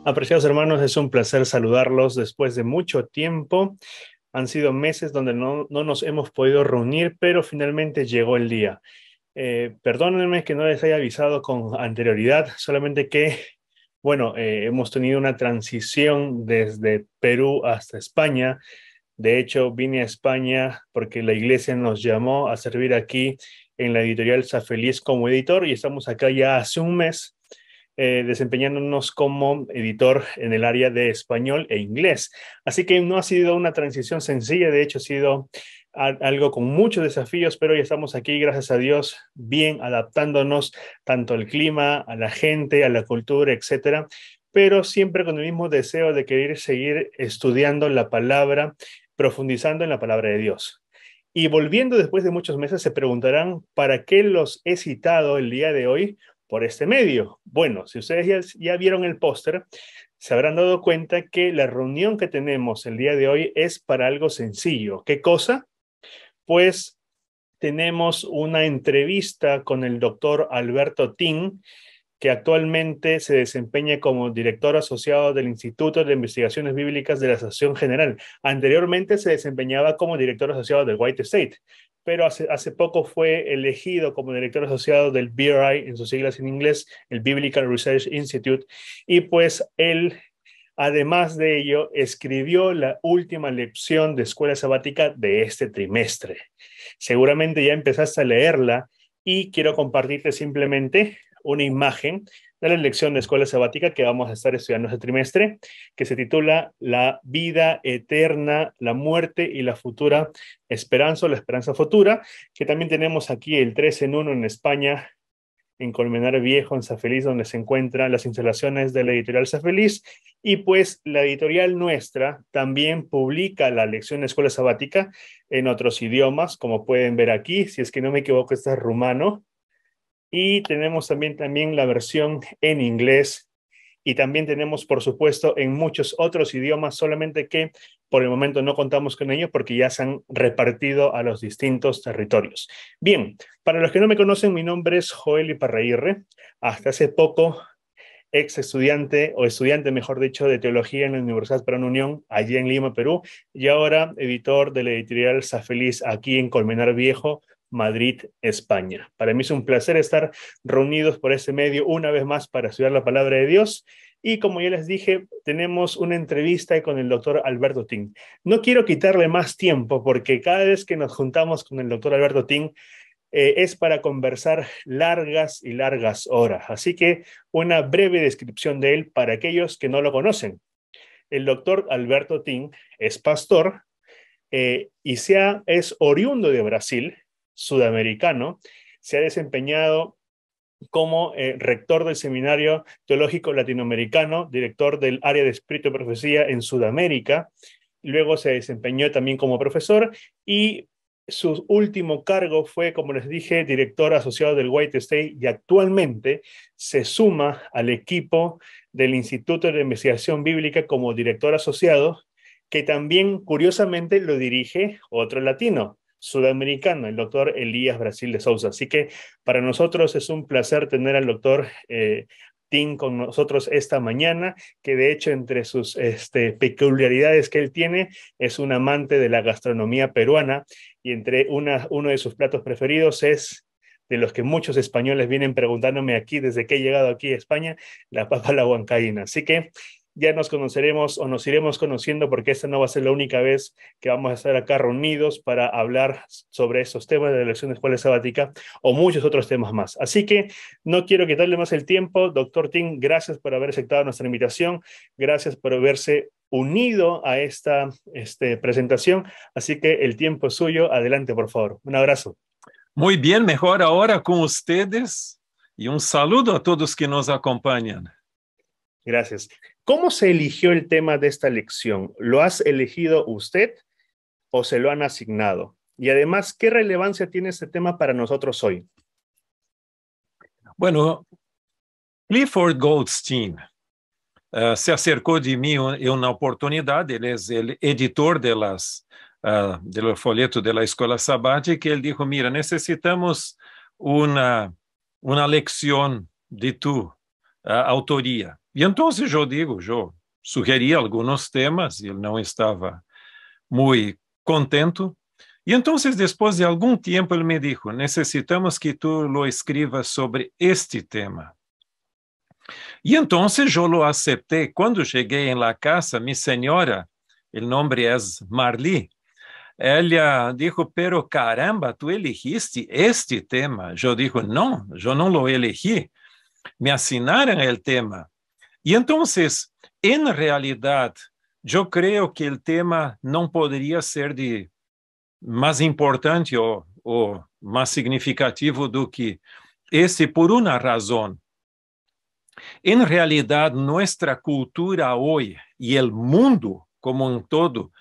Apreciados hermanos, es un placer saludarlos después de mucho tiempo. Han sido meses donde no nos hemos podido reunir, pero finalmente llegó el día. Perdónenme que no les haya avisado con anterioridad, solamente que, bueno, hemos tenido una transición desde Perú hasta España. De hecho, vine a España porque la iglesia nos llamó a servir aquí en la editorial Safeliz como editor y estamos acá ya hace un mes desempeñándonos como editor en el área de español e inglés. Así que no ha sido una transición sencilla, de hecho ha sido algo con muchos desafíos, pero ya estamos aquí, gracias a Dios, bien adaptándonos tanto al clima, a la gente, a la cultura, etcétera, pero siempre con el mismo deseo de querer seguir estudiando la palabra, profundizando en la palabra de Dios. Y volviendo después de muchos meses, se preguntarán, ¿para qué los he citado el día de hoy por este medio? Bueno, si ustedes ya vieron el póster, se habrán dado cuenta que la reunión que tenemos el día de hoy es para algo sencillo. ¿Qué cosa? Pues tenemos una entrevista con el doctor Alberto Tin, que actualmente se desempeña como director asociado del Instituto de Investigaciones Bíblicas de la Asociación General. Anteriormente se desempeñaba como director asociado del White State, pero hace poco fue elegido como director asociado del BRI, en sus siglas en inglés, el Biblical Research Institute, y pues él, además de ello, escribió la última lección de escuela sabática de este trimestre. Seguramente ya empezaste a leerla y quiero compartirte simplemente una imagen de la lección de escuela sabática que vamos a estar estudiando este trimestre, que se titula La vida eterna, la muerte y la futura esperanza o la esperanza futura, que también tenemos aquí el 3 en 1 en España, en Colmenar Viejo, en Safeliz, donde se encuentran las instalaciones de la editorial Safeliz. Y pues la editorial nuestra también publica la lección de escuela sabática en otros idiomas, como pueden ver aquí. Si es que no me equivoco, este es rumano. Y tenemos también la versión en inglés. Y también tenemos, por supuesto, en muchos otros idiomas, solamente que por el momento no contamos con ellos porque ya se han repartido a los distintos territorios. Bien, para los que no me conocen, mi nombre es Joel Iparraguirre. Hasta hace poco, ex estudiante, o estudiante, mejor dicho, de teología en la Universidad Peruana Unión, allí en Lima, Perú, y ahora editor de la editorial Safeliz aquí en Colmenar Viejo, Madrid, España. Para mí es un placer estar reunidos por este medio una vez más para estudiar la palabra de Dios. Y como ya les dije, tenemos una entrevista con el doctor Alberto Tin. No quiero quitarle más tiempo porque cada vez que nos juntamos con el doctor Alberto Tin es para conversar largas y largas horas. Así que una breve descripción de él para aquellos que no lo conocen. El doctor Alberto Tin es pastor es oriundo de Brasil, sudamericano. Se ha desempeñado como rector del Seminario Teológico Latinoamericano, director del área de Espíritu y Profecía en Sudamérica. Luego se desempeñó también como profesor y su último cargo fue, como les dije, director asociado del White State y actualmente se suma al equipo del Instituto de Investigación Bíblica como director asociado, que también curiosamente lo dirige otro latino, sudamericano, el doctor Elías Brasil de Souza. Así que para nosotros es un placer tener al doctor Tin con nosotros esta mañana, que de hecho entre sus peculiaridades que él tiene es un amante de la gastronomía peruana y entre uno de sus platos preferidos es de los que muchos españoles vienen preguntándome aquí desde que he llegado aquí a España, la papa a la huancaína. Así que ya nos conoceremos o nos iremos conociendo porque esta no va a ser la única vez que vamos a estar acá reunidos para hablar sobre estos temas de la lección de escuela sabática o muchos otros temas más. Así que no quiero quitarle más el tiempo. Doctor Tin, gracias por haber aceptado nuestra invitación. Gracias por haberse unido a esta presentación. Así que el tiempo es suyo. Adelante, por favor. Un abrazo. Muy bien, mejor ahora con ustedes y un saludo a todos que nos acompañan. Gracias. ¿Cómo se eligió el tema de esta lección? ¿Lo has elegido usted o se lo han asignado? Y además, ¿qué relevancia tiene este tema para nosotros hoy? Bueno, Clifford Goldstein se acercó de mí en una oportunidad. Él es el editor del folleto de la Escuela Sabática, y él dijo, mira, necesitamos una lección de tu autoría. E então eu digo, eu sugeri alguns temas, e ele não estava muito contente. E então, depois de algum tempo, ele me disse, necessitamos que tu lo escrevas sobre este tema. E então eu lo aceitei. Quando cheguei em la casa, minha senhora, o nome é Marli, ela disse, pero caramba, tu elegiste este tema. Eu digo, não, eu não lo elegi. Me assinaram o tema. E então, em realidade, eu creio que o tema não poderia ser de mais importante ou mais significativo do que esse por uma razão. Em realidade, nossa cultura hoje e o mundo como um todo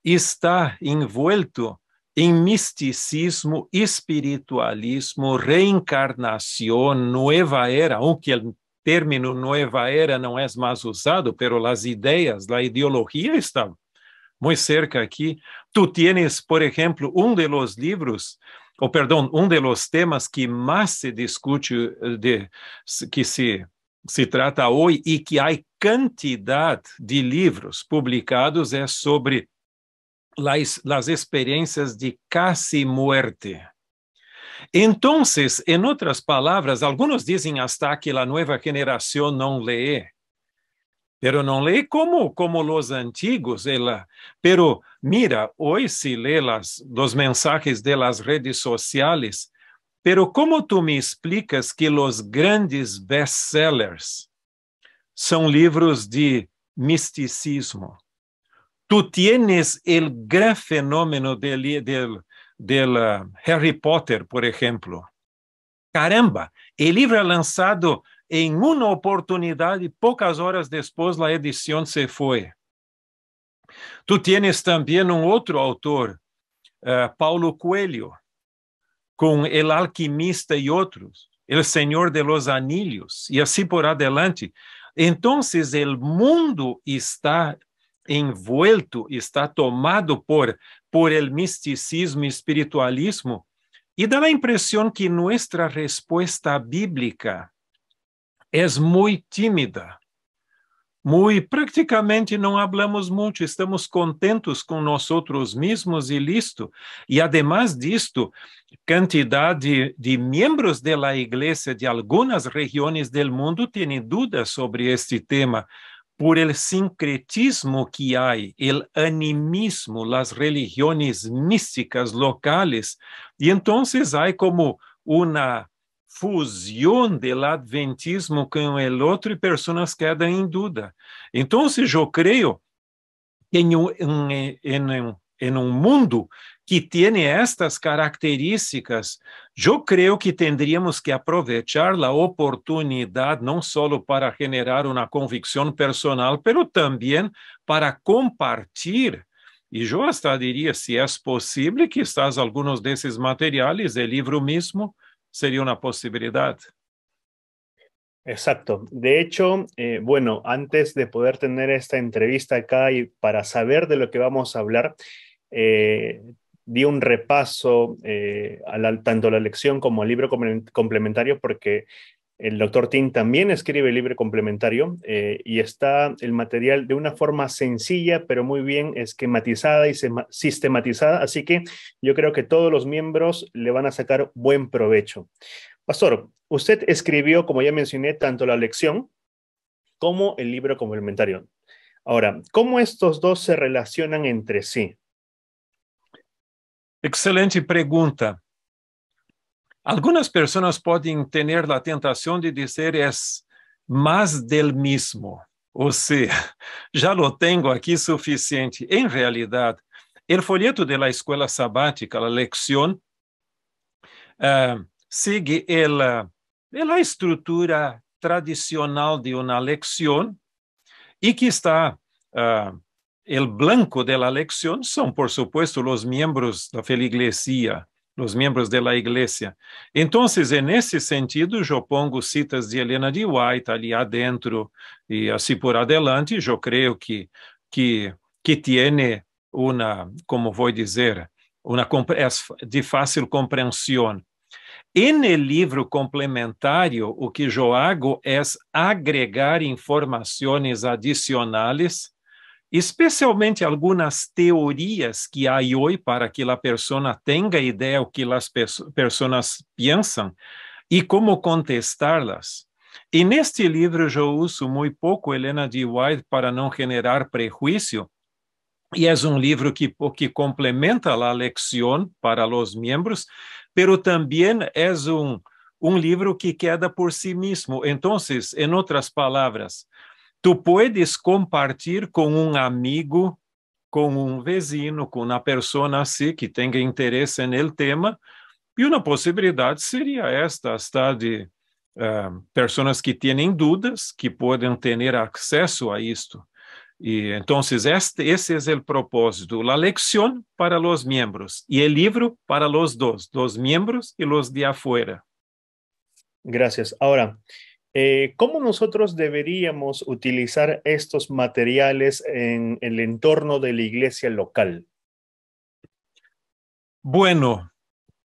está envolto em misticismo, espiritualismo, reencarnação, nova era, aunque o término nova era não é mais usado, pero as ideias, a ideologia está muito cerca aqui. Tu tienes, por exemplo, de los livros, ou perdão, de los temas que mais se discute, que se trata hoje e que há quantidade de livros publicados é sobre as experiências de casi muerte. Então, em outras palavras, alguns dizem hasta que a nova geração não lê, pero não lê como os antigos, pero mira, hoje se lê os mensagens de las redes sociais, pero como tu me explicas que os grandes best-sellers são livros de misticismo? Tu tienes el gran fenómeno del Harry Potter, por ejemplo. Caramba, el libro lanzado en una oportunidad y pocas horas después la edición se fue. Tu tienes también un otro autor, Paulo Coelho, con El Alquimista y otros, El Señor de los Anillos, y así por adelante. Entonces, el mundo está envuelto, está tomado por el misticismo y espiritualismo, y da la impresión que nuestra respuesta bíblica es muy tímida, prácticamente não hablamos muito, estamos contentos com nós mesmos e listo. E además disto, quantidade de membros da igreja de algumas regiões do mundo têm dúvidas sobre este tema, por el sincretismo que há, el animismo, las religiones místicas locales, e então há como uma fusão do adventismo com o outro e pessoas quedam em dúvida. Então, eu creio que em um mundo que tem estas características, eu creio que teríamos que aproveitar a oportunidade não só para generar uma convicção personal, mas também para compartilhar. E eu hasta diria, se é possível, que quizás alguns desses materiais, o livro mesmo, sería una posibilidad. Exacto. De hecho, bueno, antes de poder tener esta entrevista acá y para saber de lo que vamos a hablar, di un repaso tanto a la lección como al libro complementario, porque el doctor Tim también escribe el libro complementario y está el material de una forma sencilla, pero muy bien esquematizada y sistematizada. Así que yo creo que todos los miembros le van a sacar buen provecho. Pastor, usted escribió, como ya mencioné, tanto la lección como el libro complementario. Ahora, ¿cómo estos dos se relacionan entre sí? Excelente pergunta. Algumas pessoas podem ter a tentação de dizer é mais del mismo, ou seja, já lo tenho aqui suficiente. Em realidade, o folheto da escola sabática, a lección, sigue a estrutura tradicional de uma lección e que está el blanco de la lección são, por supuesto, os membros da feligresia, os membros da igreja. Então, nesse sentido, eu pongo citas de Helena de White ali adentro e assim por adelante. Eu creio que tem uma, como vou dizer, uma de fácil compreensão. En el livro complementário, o que eu hago é agregar informações adicionais, especialmente algumas teorias que há hoje para que a pessoa tenha ideia do que as pessoas pensam e como contestá-las. E neste livro eu uso muito pouco Helena G. White para não generar prejuízo, e é um livro que complementa a leção para os membros, pero também é um livro que queda por si mesmo. Então, em outras palavras, tu puedes compartilhar com um amigo, com um vizinho, com uma pessoa assim que tenha interesse no tema, e uma possibilidade seria esta, hasta de pessoas que têm dúvidas, que podem ter acesso a isto. E então, esse é o propósito, a leção para os membros e o livro para os dos membros e os de afuera. Gracias. Ahora, ¿cómo nosotros deberíamos utilizar estos materiales en el entorno de la iglesia local? Bueno,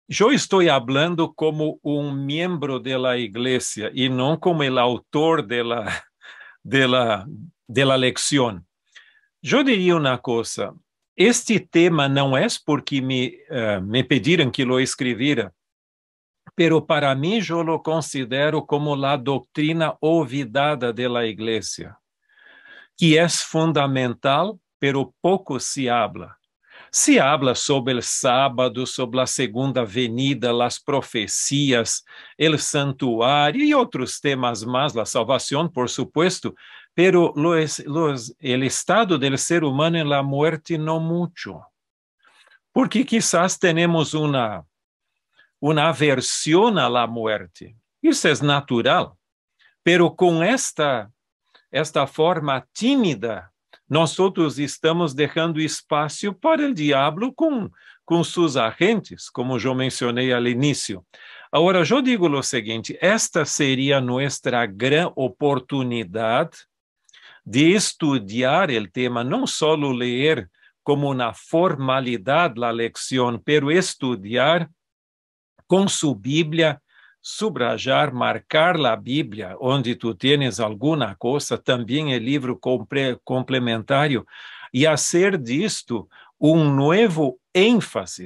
eu estou falando como um membro da igreja e não como o autor da leção. Eu diria uma coisa, este tema não é porque me pediram que lo escrevera, pero para mim eu lo considero como a doutrina olvidada da igreja, que é fundamental, pero pouco se habla. Se habla sobre o sábado, sobre a segunda venida, as profecias, o santuário e outros temas mais, a salvação, por supuesto, pero el estado del ser humano en la muerte no mucho. Porque quizás tenemos una aversión a la muerte. Isso é natural. Pero com esta forma tímida, nós outros estamos deixando espaço para o diabo com seus agentes, como eu mencionei ao início. Agora, eu digo o seguinte, esta seria nossa grande oportunidade de estudar o tema, não só ler como uma formalidade a leção, pero estudar com sua Bíblia, subrayar, marcar a Bíblia, onde tu tienes alguma coisa, também é livro complementário, e fazer disto um novo ênfase.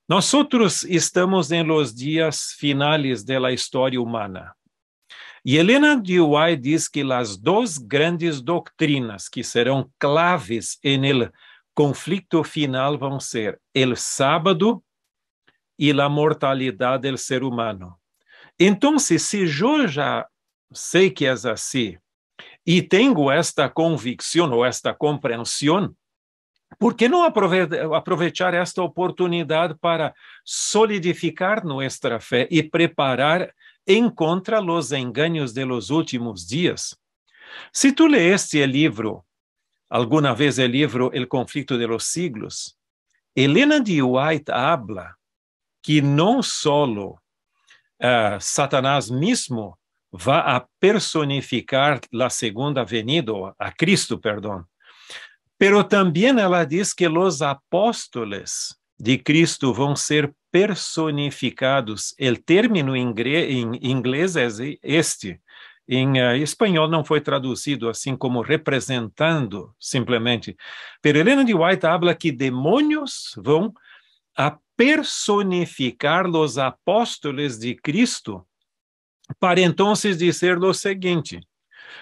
Nós estamos em los dias finais da história humana. E Helena G. White diz que as duas grandes doutrinas que serão claves no conflito final vão ser o sábado e a mortalidade do ser humano. Então, se eu já sei que é assim, e tenho esta convicção ou esta compreensão, por que não aproveitar esta oportunidade para solidificar nossa fé e preparar em contra os enganos de los últimos dias? Se tu leeste o livro, alguma vez o livro El Conflicto de los Siglos, Helena G. White habla que não solo Satanás mesmo vai a personificar a segunda venida, a Cristo, perdão, pero também ela diz que os apóstolos de Cristo vão ser personificados. O término em inglês é este. Em espanhol não foi traduzido assim como representando, simplesmente. Pero Helena G. White habla que demônios vão a personificar os apóstolos de Cristo para então dizer o seguinte: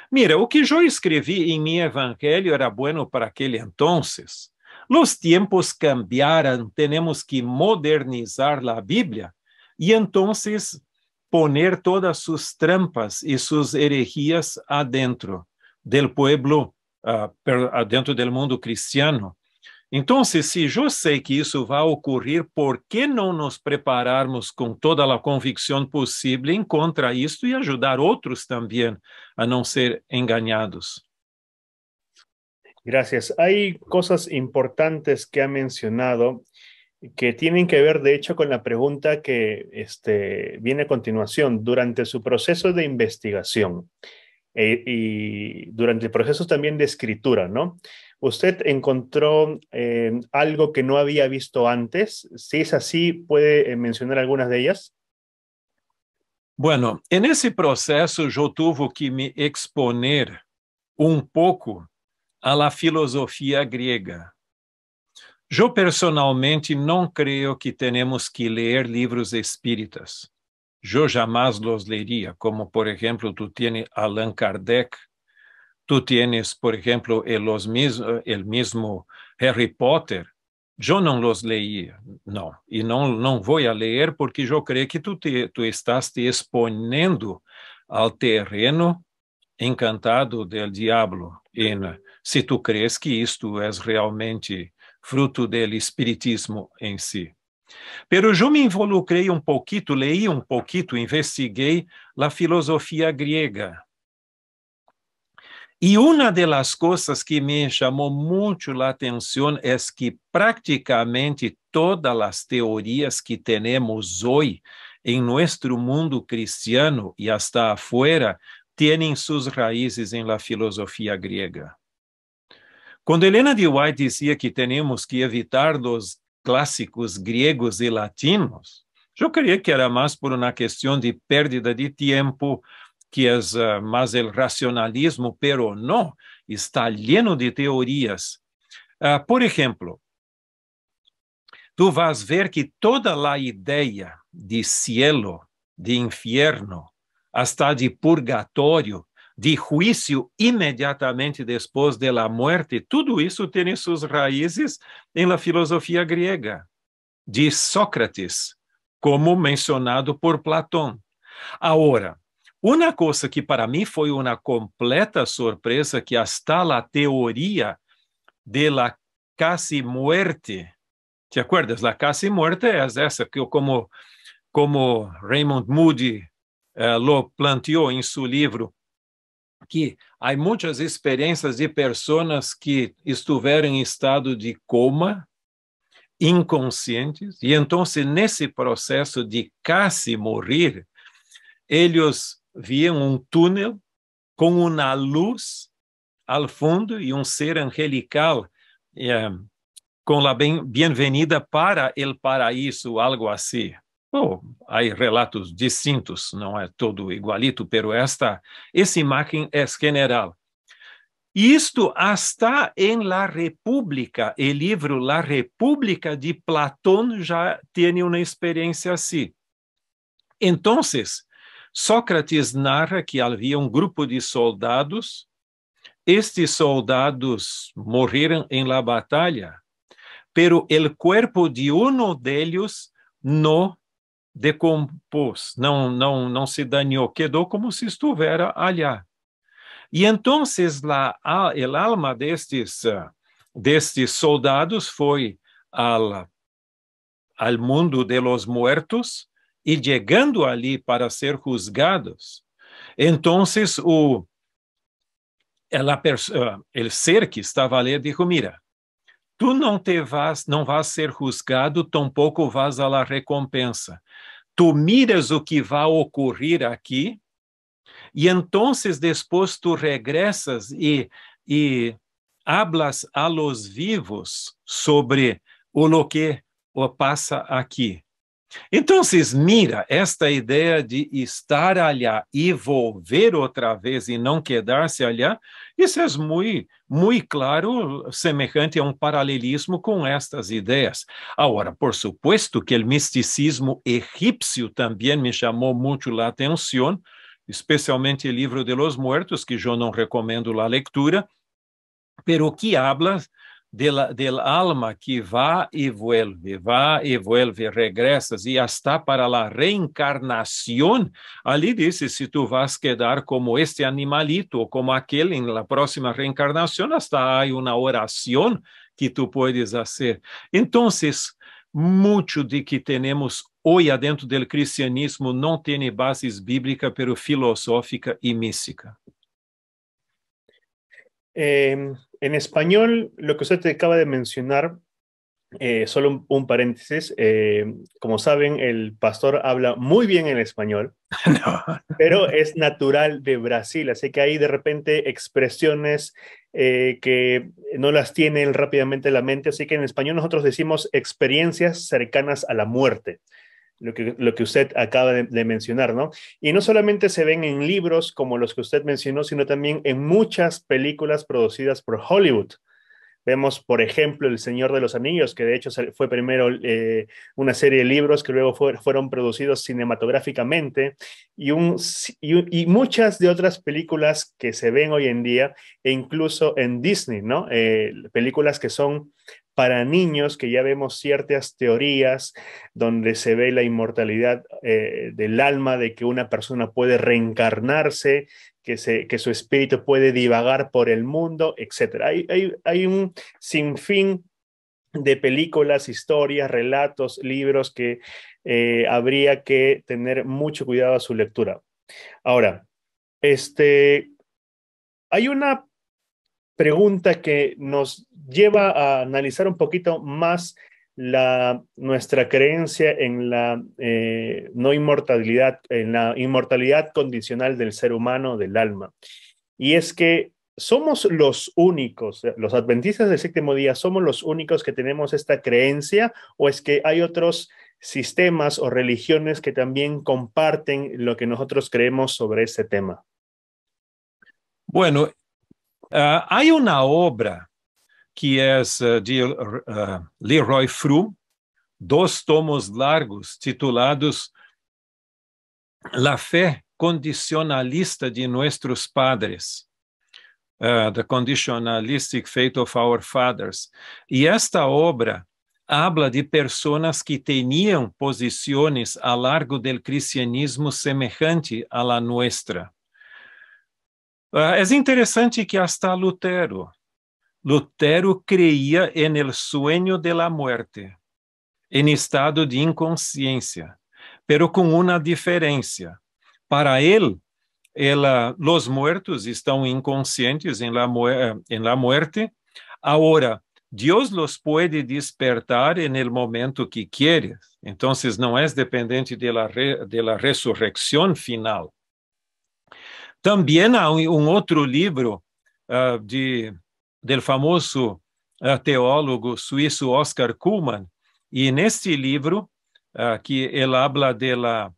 mira, o que eu escrevi em meu evangelho era bueno para aquele entonces. Os tempos cambiaram, temos que modernizar a Bíblia e então poner todas suas trampas e suas herejias adentro del pueblo, dentro do mundo cristiano. Então, se eu sei que isso vai ocorrer, por que não nos prepararmos com toda a convicção possível em contra isto e ajudar outros também a não ser enganados? Gracias. Hay cosas importantes que ha mencionado que tienen que ver, de hecho, con la pregunta que viene a continuación. Durante su proceso de investigación y durante el proceso también de escritura, ¿no? ¿Usted encontró algo que no había visto antes? Si es así, ¿puede mencionar algunas de ellas? Bueno, en ese proceso yo tuve que me exponer un poco a la filosofía griega. Eu personalmente não creio que temos que ler livros espíritas. Eu jamais los leria, como por exemplo, tu tienes Allan Kardec, tu tienes, por exemplo, el mismo Harry Potter. Eu não los leía, não. E não vou a ler porque eu creio que tu estás te exponendo ao terreno encantado del diablo. Se tu crees que isto é realmente fruto del espiritismo em si. Pero eu me involucrei um pouquinho, leí um pouquinho, investiguei a filosofia griega. E uma das coisas que me chamou muito a atenção é que praticamente todas as teorias que temos hoje em nosso mundo cristiano e hasta afuera têm suas raízes em la filosofia griega. Quando Helena de White dizia que temos que evitar os clássicos gregos e latinos, eu creio que era mais por uma questão de pérdida de tempo, que é mais o racionalismo, pero não, está lleno de teorias. Por exemplo, tu vas ver que toda a ideia de cielo, de inferno, hasta de purgatório, de juízo imediatamente depois da morte, tudo isso tem suas raízes em la filosofia grega, de Sócrates, como mencionado por Platão. Agora, uma coisa que para mim foi uma completa surpresa, que hasta a teoria de la casi muerte, ¿te acuerdas? La casi muerte é essa que como Raymond Moody lo planteou em seu livro, que há muitas experiências de pessoas que estiveram em estado de coma, inconscientes, e então, nesse processo de quase morrer, eles viam um túnel com uma luz ao fundo e um ser angelical com a bem-vinda para o paraíso, algo assim. Há relatos distintos, não é todo igualito, pero essa imagem é general. Isto está em La República, o livro La República de Platão já tem uma experiência assim. Então, Sócrates narra que havia um grupo de soldados, estes soldados morreram em la batalha, pero el cuerpo de uno deles não decompôs, não se dañou, quedou como se estivesse allá. E então, el alma destes soldados foi al mundo de los muertos e chegando ali para ser juzgados. Então, el ser que estava ali dijo, mira, tu não vas ser juzgado, tampouco vas a la recompensa. Tu miras o que vai ocorrer aqui, e então, depois tu regressas e hablas a los vivos sobre o que passa aqui. Então, mira, esta ideia de estar allá e volver outra vez e não quedar-se allá, isso é muito claro, semejante a um paralelismo com estas ideias. Agora, por supuesto que o misticismo egípcio também me chamou muito a atenção, especialmente o livro de los muertos, que eu não recomendo a leitura, pero que habla del alma que va y vuelve, regresas y hasta para la reencarnación. Ali dice, si tú vas a quedar como este animalito o como aquel en la próxima reencarnación, hasta hay una oración que tú puedes hacer. Entonces, mucho de que tenemos hoy adentro del cristianismo no tiene bases bíblicas, pero filosófica y mística. En español, lo que usted acaba de mencionar, solo un paréntesis, como saben, el pastor habla muy bien el español, No. pero es natural de Brasil, así que hay de repente expresiones que no las tiene él rápidamente en la mente, así que en español nosotros decimos experiencias cercanas a la muerte. lo que usted acaba de mencionar, ¿no? Y no solamente se ven en libros como los que usted mencionó, sino también en muchas películas producidas por Hollywood. Vemos, por ejemplo, El Señor de los Anillos, que de hecho fue primero una serie de libros que luego fueron producidos cinematográficamente, y muchas de otras películas que se ven hoy en día, e incluso en Disney, ¿no? Películas que son para niños, que ya vemos ciertas teorías donde se ve la inmortalidad del alma, de que una persona puede reencarnarse, que su espíritu puede divagar por el mundo, etc. Hay un sinfín de películas, historias, relatos, libros que habría que tener mucho cuidado a su lectura. Ahora, hay una pregunta que nos lleva a analizar un poquito más nuestra creencia en la no inmortalidad, en la inmortalidad condicional del ser humano, del alma. Y es que somos los únicos, los adventistas del séptimo día, somos los únicos que tenemos esta creencia, o es que hay otros sistemas o religiones que también comparten lo que nosotros creemos sobre este tema. Bueno, hay una obra que es de Leroy Froom, 2 tomos largos titulados La Fé Condicionalista de Nuestros Padres, The Conditionalistic Faith of Our Fathers. E esta obra habla de pessoas que tinham posições a largo do cristianismo semejante a la nuestra. É interessante que hasta Lutero creía en el sueño de la muerte, en estado de inconsciencia, pero con una diferencia. Para él, los muertos estão inconscientes en la muerte. Ahora, Dios los puede despertar en el momento que quiere. Entonces, no es dependiente de la resurrección final. Também há outro livro del famoso teólogo suíço Oscar Cullmann, e neste livro que ele habla de la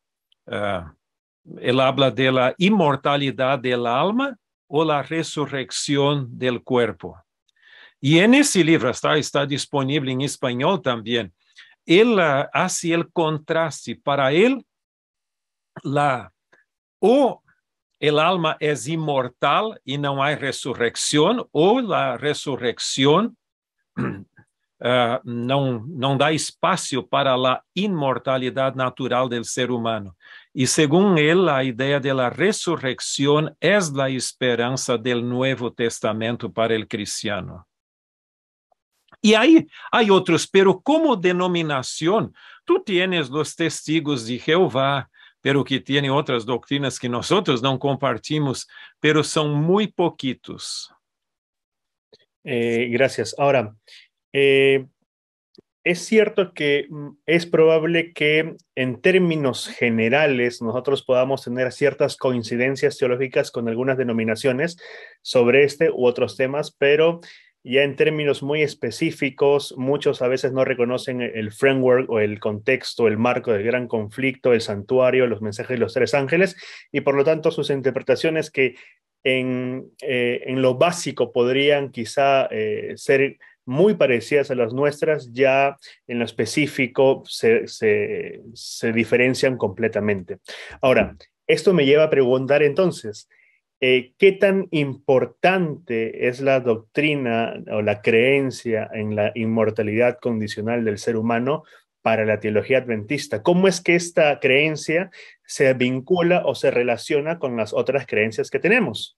inmortalidade del alma ou la resurrección del cuerpo. E nesse livro está disponível em espanhol também. Ele hace el contraste. Para ele, el alma es inmortal y no hay resurrección, o la resurrección não dá espaço para a inmortalidade natural do ser humano. E, segundo ele, a ideia da ressurreição é a esperança do Novo Testamento para o cristiano. E aí, há outros, pero como denominação, tu tienes os testigos de Jeová, pero que tienen outras doutrinas que nós não compartimos, pero são muito pouquitos. Gracias. Ahora, es cierto que es probable que en términos generales nosotros podamos tener ciertas coincidencias teológicas con algunas denominaciones sobre este u otros temas, pero ya en términos muy específicos, muchos a veces no reconocen el framework o el contexto, el marco del gran conflicto, el santuario, los mensajes de los 3 ángeles, y por lo tanto sus interpretaciones que en lo básico podrían quizá ser muy parecidas a las nuestras, ya en lo específico se diferencian completamente. Ahora, esto me lleva a preguntar entonces, ¿qué tan importante es la doctrina o la creencia en la inmortalidad condicional del ser humano para la teología adventista? ¿Cómo es que esta creencia se vincula o se relaciona con las otras creencias que tenemos?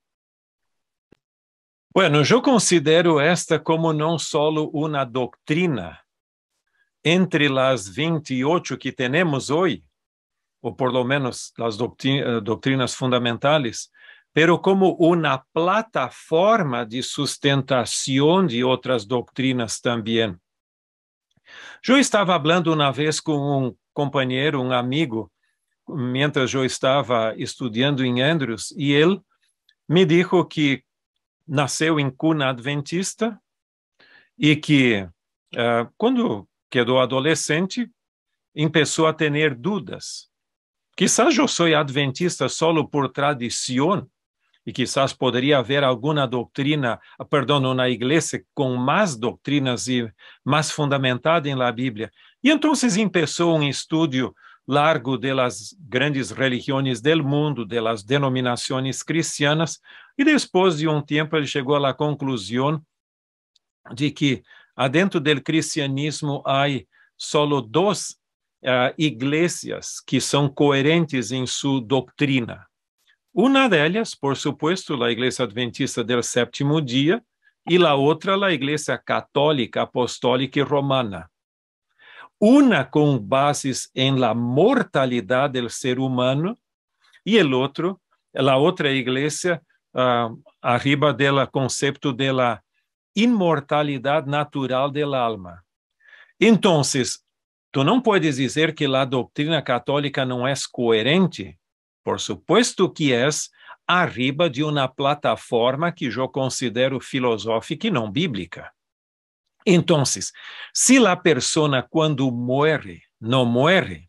Bueno, eu considero esta como não só uma doutrina entre as 28 que temos hoje, ou por lo menos as doutrinas fundamentales, pero como uma plataforma de sustentação de outras doutrinas também. Eu estava falando uma vez com companheiro, amigo, mientras eu estava estudando em Andrews, e ele me dijo que nasceu em cuna adventista e que, quando quedou adolescente, começou a ter dúvidas. Quizás eu sou adventista solo por tradição, e quizás poderia haver alguma doutrina, perdão, uma igreja com mais doutrinas e mais fundamentada em la Bíblia. E então começou estudo largo das grandes religiões do mundo, das denominações cristianas, e depois de tempo ele chegou à conclusão de que adentro do cristianismo há solo duas igrejas que são coerentes em sua doutrina. Uma delas, por supuesto, a Igreja Adventista do Sétimo Dia, e a outra, a Igreja Católica, Apostólica e Romana. Uma com bases em la mortalidade do ser humano, e a outra igreja, arriba do conceito de la inmortalidade natural del alma. Então, tu não podes dizer que a doutrina católica não é coerente? Por supuesto que é, arriba de uma plataforma que eu considero filosófica e não bíblica. Então, se a pessoa, quando morre, não morre,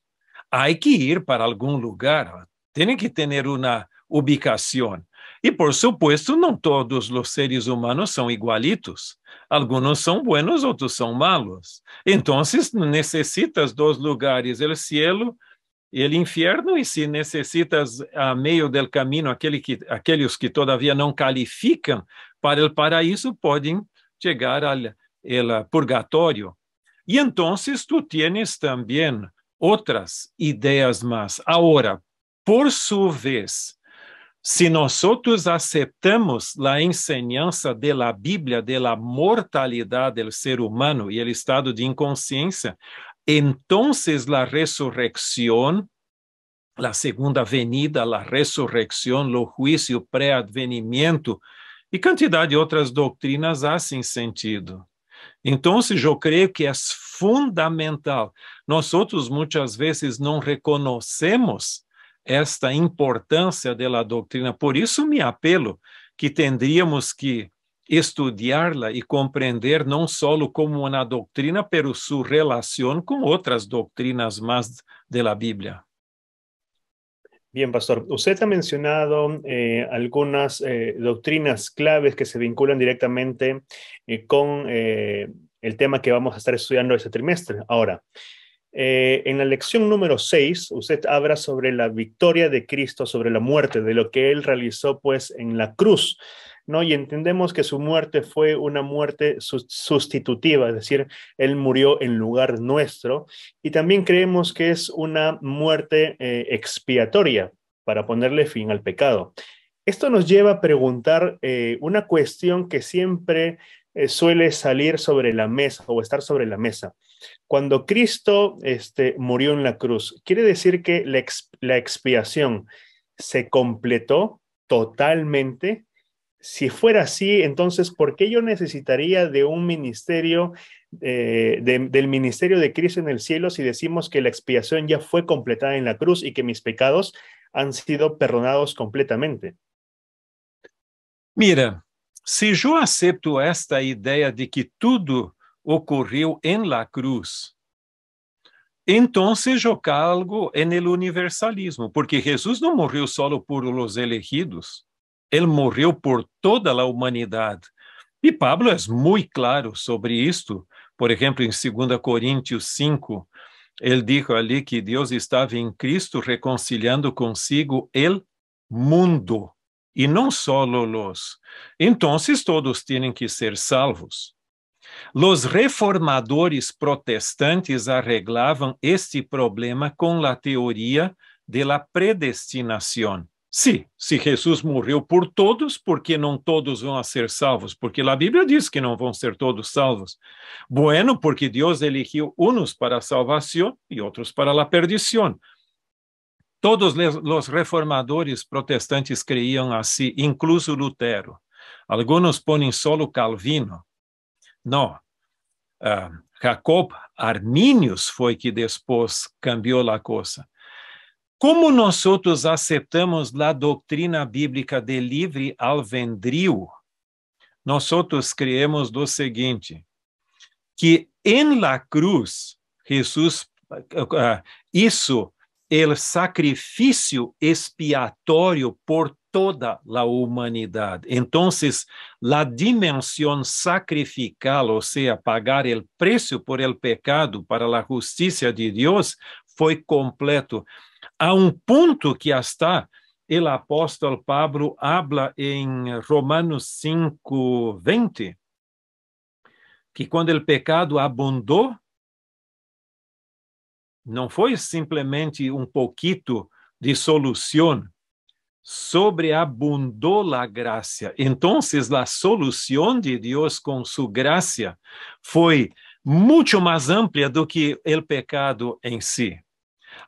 há que ir para algum lugar, tem que ter uma ubicação. E, por supuesto, não todos os seres humanos são igualitos. Alguns são buenos, outros são malos. Então, necessitas dos lugares, o cielo e o inferno, e se necessitas a meio do caminho aqueles que todavia não qualificam para o paraíso, podem chegar ao purgatório. E então tu tienes também outras ideias más. Agora, por sua vez, se nós aceitamos a enseñança da Bíblia de la mortalidade do ser humano e o estado de inconsciência, então a ressurreição, a segunda venida, a ressurreição, o juízo, o pré-advenimento e quantidade de outras doutrinas fazem sentido. Então, eu creio que é fundamental. Nós muitas vezes não reconhecemos esta importância da doutrina. Por isso, me apelo que tendríamos que estudá-la e compreender não só como uma doutrina, pero sua relação com outras doutrinas más da Bíblia. Bien, pastor. Usted ha mencionado algunas doctrinas claves que se vinculan directamente con el tema que vamos a estar estudiando este trimestre. Ahora, en la lección número 6, usted habla sobre la victoria de Cristo sobre la muerte, de lo que él realizó pues en la cruz, ¿no? Y entendemos que su muerte fue una muerte sustitutiva, es decir, él murió en lugar nuestro, y también creemos que es una muerte expiatoria para ponerle fin al pecado. Esto nos lleva a preguntar una cuestión que siempre suele salir sobre la mesa o estar sobre la mesa. Cuando Cristo murió en la cruz, ¿quiere decir que la expiación se completó totalmente? Si fuera así, entonces, ¿por qué yo necesitaría de un ministerio, del ministerio de Cristo en el cielo, si decimos que la expiación ya fue completada en la cruz y que mis pecados han sido perdonados completamente? Mira, se eu acepto esta ideia de que tudo ocorreu em la cruz, então eu calgo no universalismo, porque Jesus não morreu só por os elegidos, ele morreu por toda a humanidade. E Pablo é muito claro sobre isto. Por exemplo, em 2 Coríntios 5, ele dijo ali que Deus estava em Cristo reconciliando consigo o mundo, e não só los. Então, todos têm que ser salvos. Os reformadores protestantes arreglavam este problema com a teoria de la predestinação. Sim, se Jesus morreu por todos, por que não todos vão ser salvos? Porque a Bíblia diz que não vão ser todos salvos. Bueno, porque Deus eligiu uns para a salvação e outros para a perdição. Todos os reformadores protestantes creiam assim, incluso Lutero. Alguns põem solo Calvino. Não. Jacob Arminius foi que depois cambiou a coisa. Como nós aceitamos a doutrina bíblica de livre albedrío, nós creemos do seguinte, que em la cruz, Jesus hizo el sacrificio expiatorio por toda la humanidad. Entonces, la dimensión sacrificial, o sea, pagar el precio por el pecado para la justicia de Dios, fue completo. A un punto que hasta el apóstol Pablo habla en Romanos 5:20, que cuando el pecado abundó, não foi simplesmente um pouquito de solução, sobreabundou a graça. Então, a solução de Deus com sua graça foi muito mais ampla do que o pecado em si.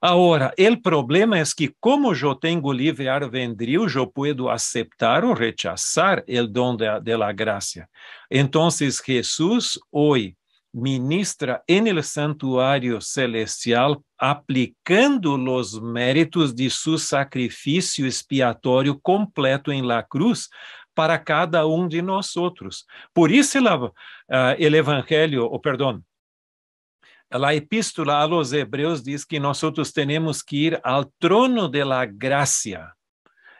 Agora, o problema é que, como eu tenho livre albedrío, eu posso aceitar ou rechazar o dom da graça. Então, Jesus hoje ministra en el santuário celestial, aplicando os méritos de seu sacrifício expiatório completo em la cruz para cada de nós outros. Por isso, el evangelho, a epístola a los hebreus diz que nós temos que ir ao trono de la gracia.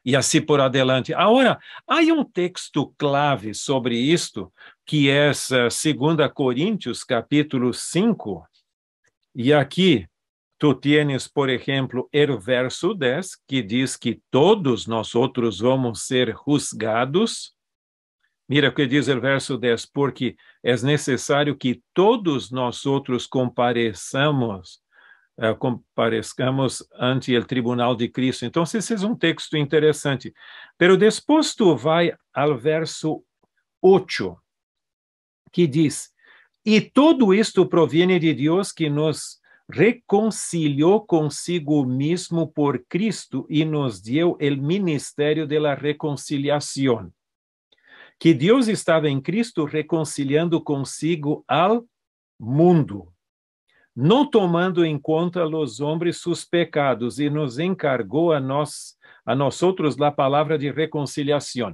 E assim por adelante. Agora, há um texto clave sobre isto, que é 2 Coríntios, capítulo 5. E aqui, tu tienes, por exemplo, o verso 10, que diz que todos nós outros vamos ser juzgados. Mira o que diz o verso 10, porque é necessário que todos nós outros compareçamos ante o tribunal de Cristo. Então, esse é um texto interessante. Pero depois tu vai ao verso 8, que diz, e todo isto proviene de Deus que nos reconciliou consigo mesmo por Cristo e nos deu o ministério de la reconciliação. Que Deus estava em Cristo reconciliando consigo ao mundo, não tomando em conta os homens seus pecados, e nos encargou a nós outros a palavra de reconciliação.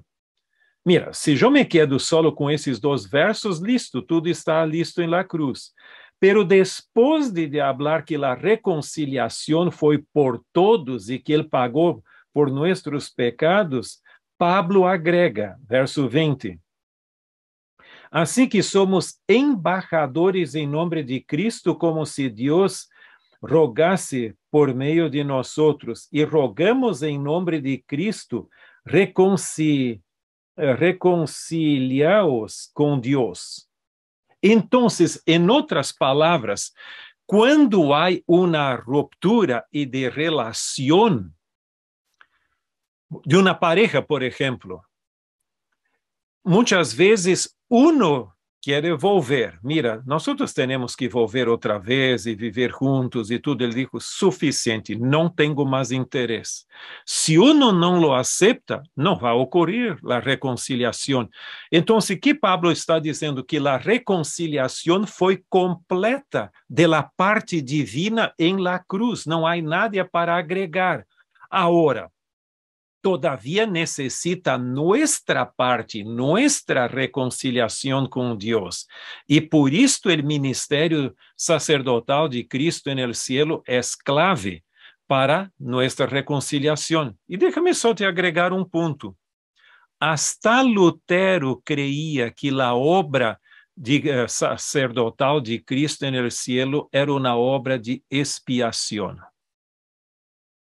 Mira, se eu me quedo solo com esses dois versos, listo, tudo está listo em la cruz. Pero depois de falar que a reconciliação foi por todos e que ele pagou por nossos pecados, Pablo agrega, verso 20, assim que somos embaixadores em nome de Cristo, como se Deus rogasse por meio de nós outros, e rogamos em nome de Cristo, reconciliaos com Deus. Então, em outras palavras, quando há uma ruptura e de relação de uma pareja, por exemplo, muitas vezes uno quer volver. Mira, nós temos que volver outra vez e viver juntos e tudo. Ele dijo, suficiente, não tenho mais interesse. Se uno não lo aceita, não vai ocorrer a reconciliação. Então, o que Pablo está dizendo? Que a reconciliação foi completa de la parte divina em la cruz. Não há nada para agregar. Agora, todavia necessita nuestra parte, nuestra reconciliação com Deus. E por isto o ministério sacerdotal de Cristo en el cielo é clave para nuestra reconciliação. E deixa-me só te agregar um ponto. Hasta Lutero creía que a obra sacerdotal de Cristo en el cielo era uma obra de expiação.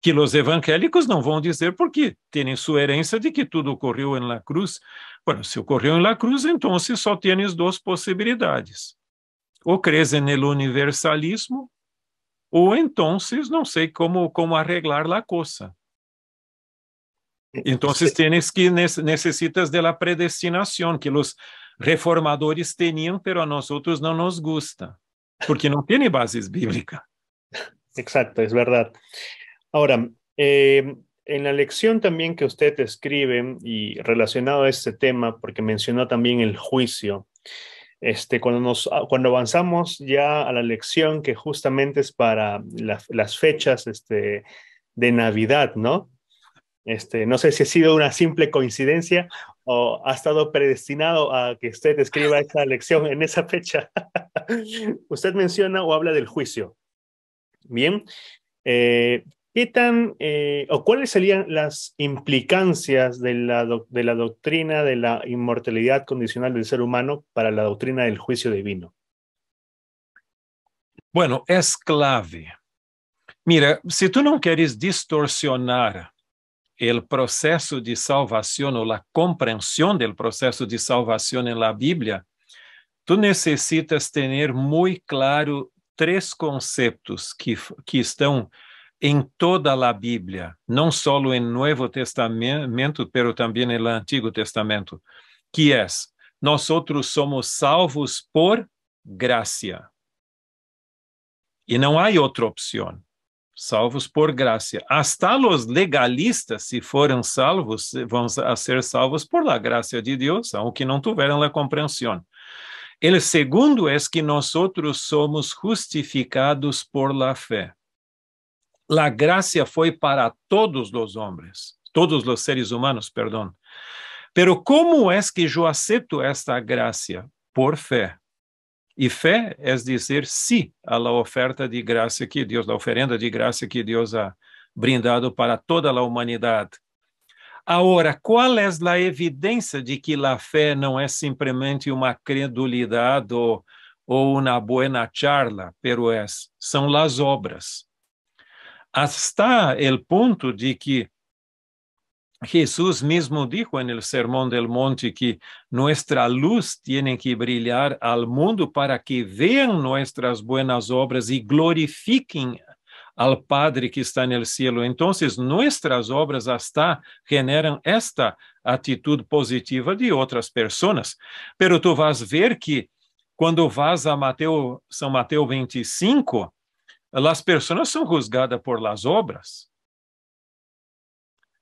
Que os evangélicos não vão dizer porque têm sua herência de que tudo ocorreu em la cruz. Bueno, se ocorreu em la cruz, então só tienes duas possibilidades. Ou crees en el universalismo, ou então não sei como arreglar la cosa. Então tienes que necessitas de la predestinação, que os reformadores tinham, pero a nós outros não nos gusta, porque não tem bases bíblicas. Exacto, es verdad. Ahora, en la lección también que usted escribe y relacionado a este tema, porque mencionó también el juicio, cuando avanzamos ya a la lección que justamente es para las fechas de Navidad, ¿no? No sé si ha sido una simple coincidencia o ha estado predestinado a que usted escriba esta lección en esa fecha. Usted menciona o habla del juicio. Bien. ¿Qué tan o cuáles serían las implicancias de de la doctrina de la inmortalidad condicional del ser humano para la doctrina del juicio divino? Bueno, es clave. Mira, se tu não queres distorsionar o processo de salvação ou a compreensão do processo de salvação na Bíblia, tu necessitas ter muito claro três conceitos que estão em toda a Bíblia, não só no Novo Testamento, pero também no Antigo Testamento, que é: nós outros somos salvos por graça. E não há outra opção. Salvos por graça. Hasta os legalistas, se forem salvos, vão a ser salvos por la graça de Deus, aunque não tiveram a compreensão. O segundo é que nós outros somos justificados por la fé. La graça foi para todos os homens, todos os seres humanos, perdão. Pero como é que eu aceito esta graça? Por fé. E fé é dizer sim à oferta de graça que Deus, a oferenda de graça que Deus ha brindado para toda a humanidade. Agora, qual é a evidência de que a fé não é simplesmente uma credulidade ou uma boa charla, pero são as obras. Hasta o ponto de que Jesús mismo dijo en el Sermón del Monte que nuestra luz tiene que brillar al mundo para que vean nuestras buenas obras y glorifiquen al Padre que está en el cielo. Entonces, nuestras obras hasta generan esta actitud positiva de otras personas. Pero tú vas a ver que cuando vas a São Mateus 25, las personas son juzgadas por las obras.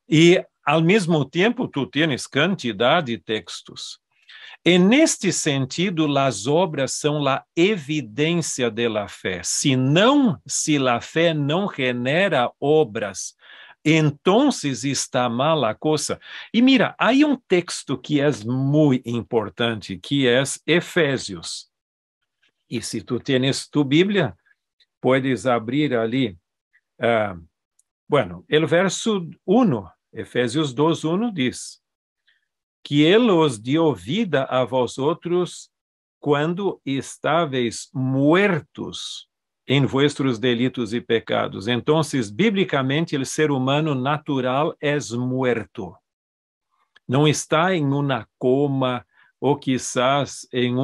E, ao mesmo tempo, tu tens quantidade de textos. E, neste sentido, as obras são a evidência da fé. Se a fé não genera obras, então está mal a coisa. E mira, há texto que é muito importante, que é Efésios. E se tu tens tu Bíblia, puedes abrir ali, o verso 1, Efésios 2:1 diz que Ele os deu vida a vós outros quando estáveis muertos em vuestros delitos e pecados. Então, biblicamente, o ser humano natural é muerto. Não está em uma coma ou quizás em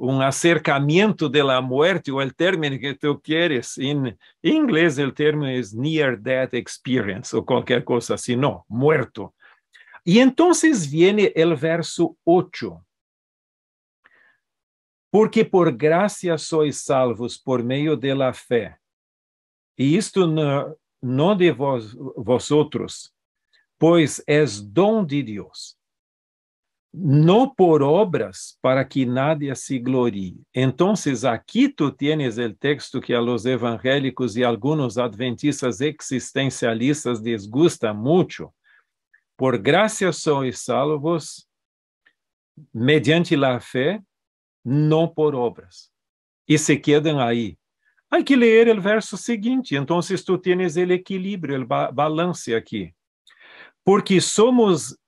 um acercamento de la muerte, ou o término que tu queres. Em inglês, o termo é near-death experience, ou qualquer coisa assim. Não, muerto. E então viene o verso 8. Porque por graça sois salvos por meio de la fé. E isto não de vosotros, pois és dom de Deus. No por obras, para que nadie se glorie. Entonces, aquí tú tienes el texto que a los evangélicos y algunos adventistas existencialistas les gusta mucho. Por gracia sois salvos mediante la fe, no por obras. Y se quedan ahí. Hay que leer el verso seguinte. Entonces, tú tienes el equilibrio, el balance aquí. Porque somos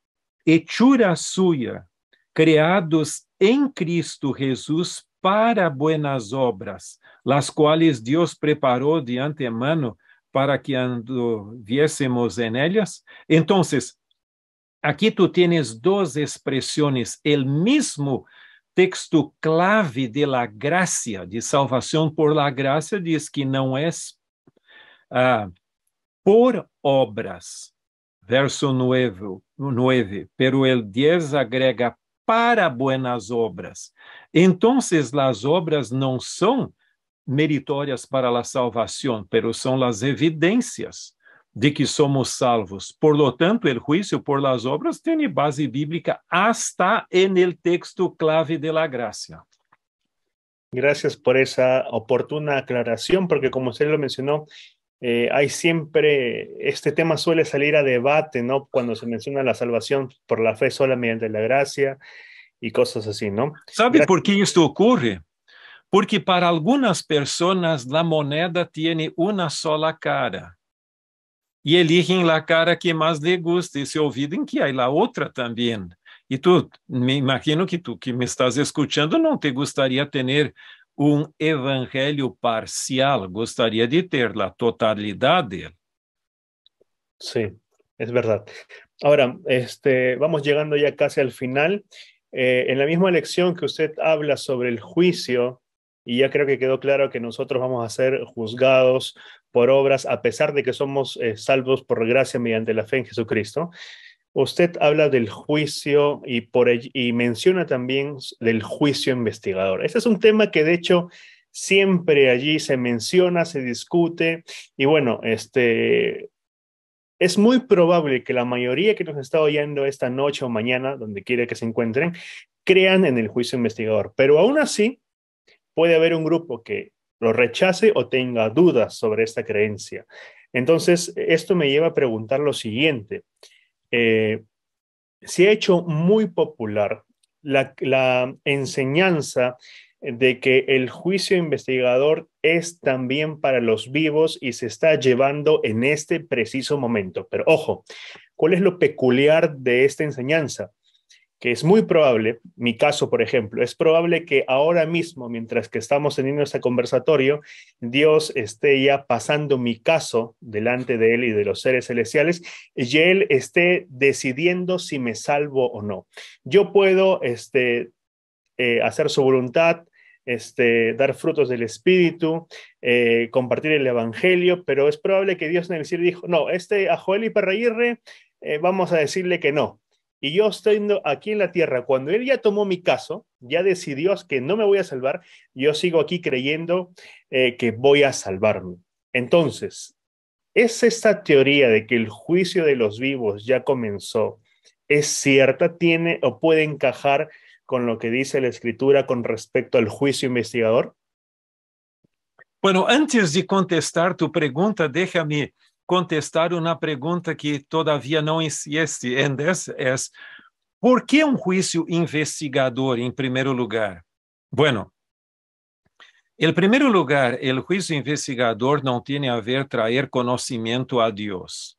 hechura suya, criados em Cristo Jesus para buenas obras, las cuales Dios preparó de antemano para que anduviésemos en ellas. Entonces, aquí tú tienes dos expresiones, el mismo texto clave de la gracia, de salvación por la gracia, diz que não é por obras. Verso 9, pero el 10 agrega para buenas obras. Entonces, las obras não são meritórias para a salvação, pero são as evidências de que somos salvos. Por lo tanto, o juízo por las obras tem base bíblica hasta en el texto clave de la gracia. Gracias por esa oportuna aclaración, porque como usted lo mencionó, hay siempre, este tema suele salir a debate, ¿no? Cuando se menciona la salvación por la fe sola mediante la gracia y cosas así, ¿no? ¿Sabe por qué esto ocurre? Porque para algunas personas la moneda tiene una sola cara. Y eligen la cara que más le gusta y se olviden que hay la otra también. Y tú, me imagino que tú que me estás escuchando no te gustaría tener un evangelio parcial, gustaría de tener la totalidad de él. Sí, es verdad. Ahora, vamos llegando ya casi al final. En la misma lección que usted habla sobre el juicio, y ya creo que quedó claro que nosotros vamos a ser juzgados por obras, a pesar de que somos salvos por gracia mediante la fe en Jesucristo. Usted habla del juicio y menciona también del juicio investigador. Este es un tema que de hecho siempre allí se menciona, se discute, y bueno, es muy probable que la mayoría que nos está oyendo esta noche o mañana, donde quiera que se encuentren, crean en el juicio investigador. Pero aún así, puede haber un grupo que lo rechace o tenga dudas sobre esta creencia. Entonces, esto me lleva a preguntar lo siguiente. Eh, Se ha hecho muy popular la enseñanza de que el juicio investigador es también para los vivos y se está llevando en este preciso momento. Pero ojo, ¿cuál es lo peculiar de esta enseñanza? Que es muy probable, mi caso, por ejemplo, es probable que ahora mismo, mientras que estamos teniendo este conversatorio, Dios esté ya pasando mi caso delante de Él y de los seres celestiales, y Él esté decidiendo si me salvo o no. Yo puedo hacer su voluntad, dar frutos del Espíritu, compartir el Evangelio, pero es probable que Dios en el cielo dijo, no, a Joel y Parraguirre vamos a decirle que no. Y yo estoy aquí en la tierra, cuando Él ya tomó mi caso, ya decidió que no me voy a salvar, yo sigo aquí creyendo que voy a salvarme. Entonces, ¿es esta teoría de que el juicio de los vivos ya comenzó? ¿Es cierta? ¿Tiene o puede encajar con lo que dice la Escritura con respecto al juicio investigador? Bueno, antes de contestar tu pregunta, déjame contestar una pregunta que todavía no existe, es ¿por qué un juicio investigador en primer lugar? Bueno, en primer lugar, el juicio investigador no tiene a ver traer conocimiento a Dios,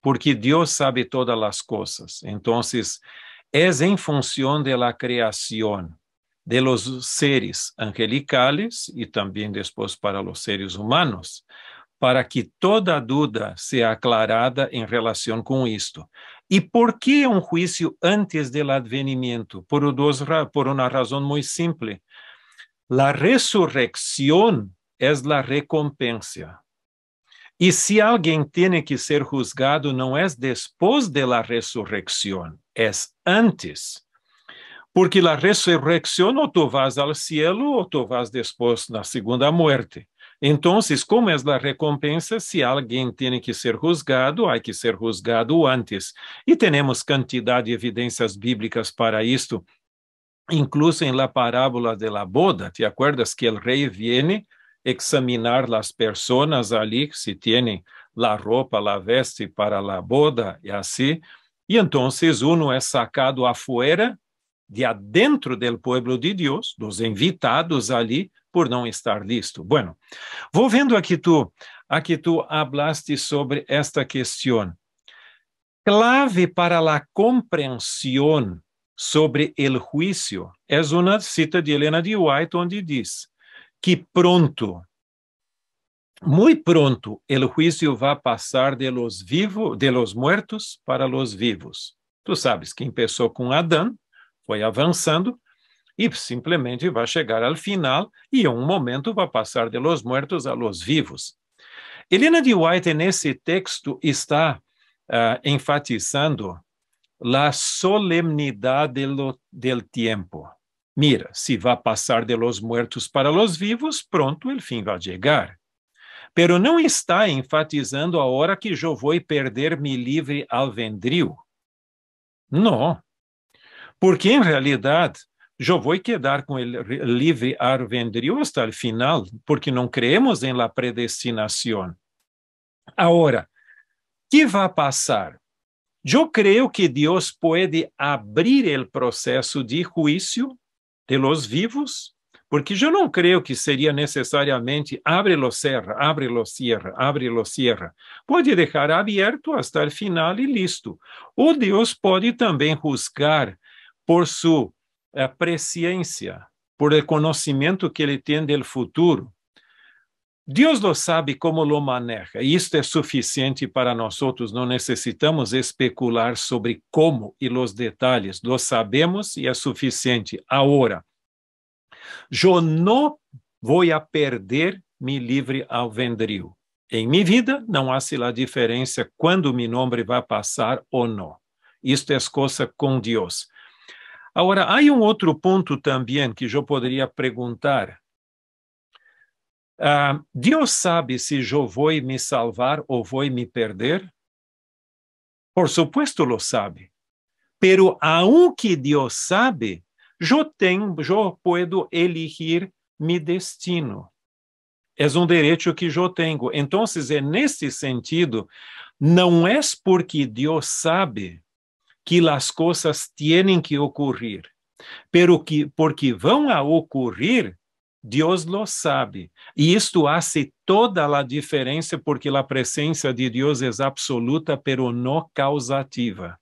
porque Dios sabe todas las cosas. Entonces, es en función de la creación de los seres angelicales y también después para los seres humanos, para que toda duda sea aclarada en relación con esto. ¿Y por qué un juicio antes del advenimiento? Por una razón muy simple. La resurrección es la recompensa. Y si alguien tiene que ser juzgado, no es después de la resurrección, es antes. Porque la resurrección o tú vas al cielo o tú vas después na segunda muerte. Entonces, ¿cómo es la recompensa? Si alguien tiene que ser juzgado, hay que ser juzgado antes. Y tenemos cantidad de evidencias bíblicas para esto. Incluso en la parábola de la boda, ¿te acuerdas que el rey viene examinar las personas allí, si tienen la ropa, la veste para la boda y así? Y entonces uno es sacado afuera, de adentro del pueblo de Dios, los invitados allí, por não estar listo. Bueno, volviendo aqui tú hablaste sobre esta questão. Clave para a compreensão sobre el juicio es una cita de Elena de White donde dice que pronto, muy pronto, el juicio va a pasar de los vivos, de los muertos para los vivos. Tu sabes que empezou com Adão, foi avançando e simplesmente vai chegar ao final e em um momento vai passar de los muertos a los vivos. Elena de White nesse texto está enfatizando la solemnidad del tiempo. Mira, si va a pasar de los muertos para los vivos, pronto el fin va a llegar. Pero não está enfatizando a hora que eu vou perder mi livre albedrío. Não, porque em realidade eu vou quedar com o livre albedrío hasta o final, porque não creemos em la predestinação. Agora, que vai passar? Eu creio que Deus pode abrir o processo de juízo de los vivos porque eu não creio que seria necessariamente abre-lo, cerra, abre-lo, cierra, abre-lo, cierra. Pode deixar aberto até o final e listo. Ou Deus pode também juzgar por sua presciência, por o conhecimento que ele tem do futuro. Deus lo sabe como lo maneja, e isto é suficiente para nós outros, não necessitamos especular sobre como e os detalhes, lo sabemos e é suficiente. Agora, eu não vou a perder mi livre albedrío. Em minha vida, não há a diferença quando meu nome vai passar ou não. Isto é coisa com Deus. Agora, há outro ponto também que eu poderia perguntar. Deus sabe se eu vou me salvar ou vou me perder? Por supuesto lo sabe. Pero aunque Deus sabe, eu posso elegir mi destino. É direito que eu tenho. Então, nesse sentido, não é porque Deus sabe que as coisas têm que ocorrer, porque vão a ocorrer, Deus lo sabe. E isto hace toda a diferença, porque a presença de Deus é absoluta, pero não causativa.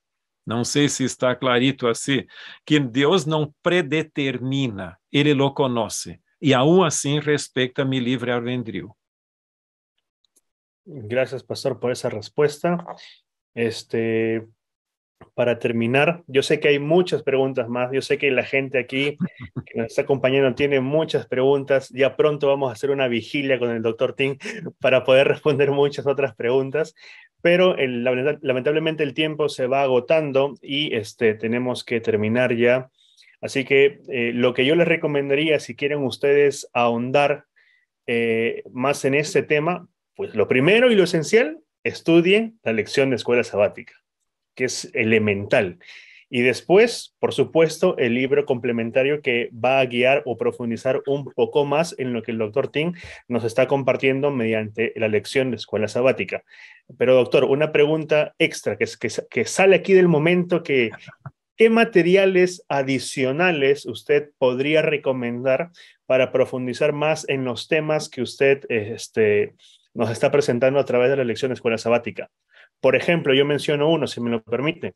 Não sei se está clarito assim, que Deus não predetermina, Ele lo conhece. E aún assim respeita mi livre albedrío. Gracias, pastor, por esa respuesta. Para terminar, yo sé que hay muchas preguntas más. Yo sé que la gente aquí que nos está acompañando tiene muchas preguntas. Ya pronto vamos a hacer una vigilia con el doctor Ting para poder responder muchas otras preguntas. Pero lamentablemente el tiempo se va agotando y tenemos que terminar ya. Así que lo que yo les recomendaría, si quieren ustedes ahondar más en este tema, pues lo primero y lo esencial, estudien la lección de escuela sabática, que es elemental. Y después, por supuesto, el libro complementario que va a guiar o profundizar un poco más en lo que el doctor Ting nos está compartiendo mediante la lección de escuela sabática. Pero doctor, una pregunta extra que sale aquí del momento, ¿qué materiales adicionales usted podría recomendar para profundizar más en los temas que usted nos está presentando a través de la lección de escuela sabática? Por ejemplo, yo menciono uno, si me lo permite,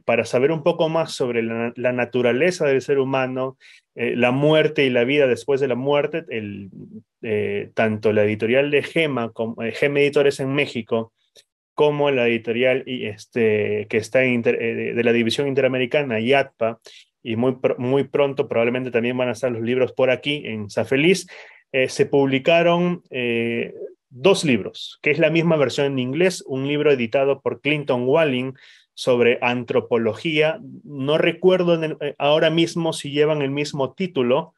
para saber un poco más sobre la naturaleza del ser humano, la muerte y la vida después de la muerte, tanto la editorial de Gema, Gema Editores en México, como la editorial que está de la división interamericana, IATPA, y muy pronto probablemente también van a estar los libros por aquí en Safeliz, se publicaron 2 libros, que es la misma versión en inglés, un libro editado por Clinton Walling sobre antropología. No recuerdo ahora mismo si llevan el mismo título,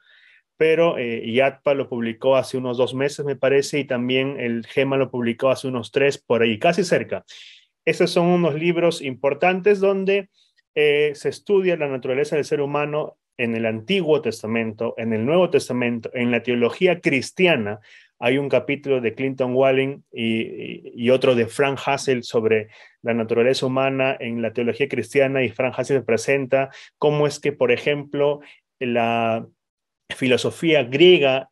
pero IATPA lo publicó hace unos 2 meses, me parece, y también el GEMA lo publicó hace unos 3, por ahí, casi cerca. Estos son unos libros importantes donde se estudia la naturaleza del ser humano en el Antiguo Testamento, en el Nuevo Testamento, en la teología cristiana. Hay un capítulo de Clinton Walling y otro de Frank Hassel sobre la naturaleza humana en la teología cristiana, y Frank Hassel presenta cómo es que, por ejemplo, la filosofía griega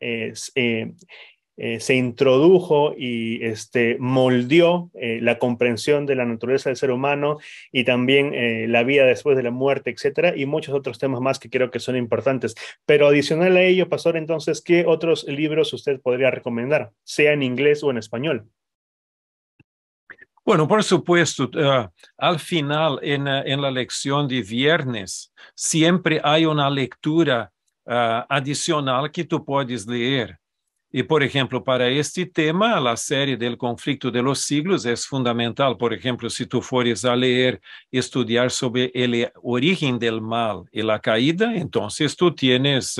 se introdujo y moldeó la comprensión de la naturaleza del ser humano y también la vida después de la muerte, etcétera, y muchos otros temas más que creo que son importantes. Pero adicional a ello, pastor, entonces, ¿qué otros libros usted podría recomendar, sea en inglés o en español? Bueno, por supuesto, al final, en la lección de viernes, siempre hay una lectura adicional que tú puedes leer. E, por exemplo, para este tema, a série del conflicto de los siglos é fundamental. Por exemplo, se tu fores a ler, estudar sobre o origen del mal e a caída, então tu tienes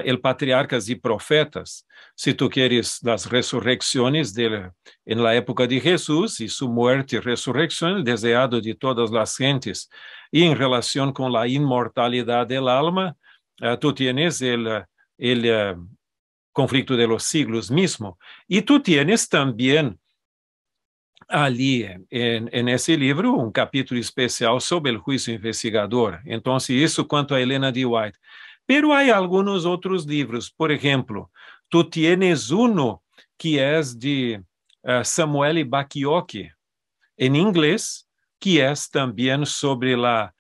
el Patriarcas e Profetas. Se tu queres das resurrecciones en la época de Jesús e su muerte y resurrección, el deseado de todas las gentes. E em relação com a inmortalidade del alma, tu tienes el conflicto de los siglos mismo. Y tú tienes también ali en ese libro un capítulo especial sobre el juicio investigador. Entonces, eso cuanto a Helena de White. Pero hay algunos otros libros. Por ejemplo, tú tienes uno que es de Samuel Bacchiocchi, en inglés, que es también sobre la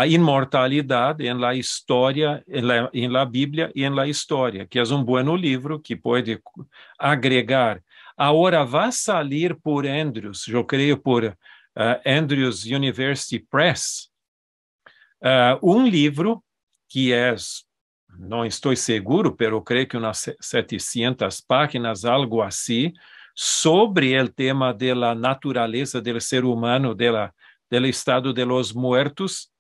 inmortalidad en la historia, en la Biblia y en la historia, que es un buen libro que puede agregar. Ahora va a salir por Andrews, yo creo por Andrews University Press, un libro que es, no estoy seguro, pero creo que unas 700 páginas, algo así, sobre el tema de la naturaleza del ser humano, del estado de los muertos.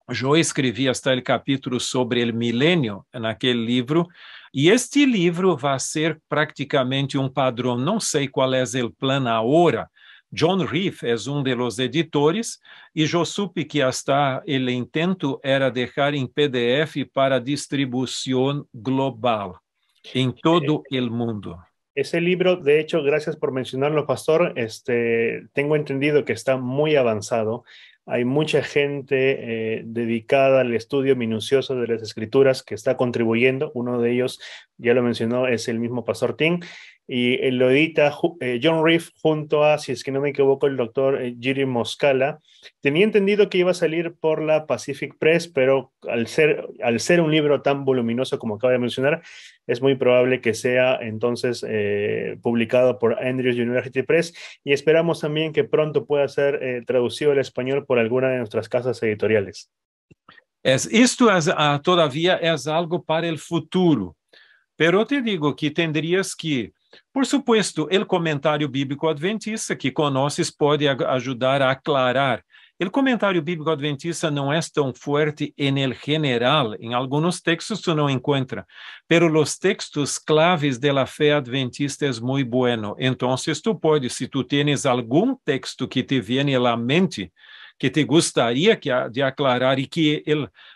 Yo escrevi hasta el capítulo sobre el milenio en aquel libro, e este livro vai ser praticamente um padrão. Não sei qual é o plano agora. John Reeve é um dos editores, e eu supe que hasta o intento era deixar em PDF para distribuição global em todo o mundo. Ese libro, de hecho, gracias por mencionarlo, Pastor. Tengo entendido que está muy avanzado. Hay mucha gente dedicada al estudio minucioso de las escrituras que está contribuyendo. Uno de ellos, ya lo mencionó, es el mismo Pastor Tim. Y lo edita John Reeve junto a, si es que no me equivoco, el doctor Giri Moscala. Tenía entendido que iba a salir por la Pacific Press, pero al ser un libro tan voluminoso como acaba de mencionar, es muy probable que sea entonces publicado por Andrews University Press, y esperamos también que pronto pueda ser traducido al español por alguna de nuestras casas editoriales. Isto todavía es algo para el futuro, pero te digo que tendrías que, por supuesto, o comentário bíblico adventista que conoces pode ajudar a aclarar. O comentário bíblico adventista não é tão forte en el general. Em alguns textos tu não encontra, pero los textos claves de la fe adventista es muy bueno. Entonces tu puedes, si tu tienes algum texto que te viene a la mente, que te gustaría de aclarar e que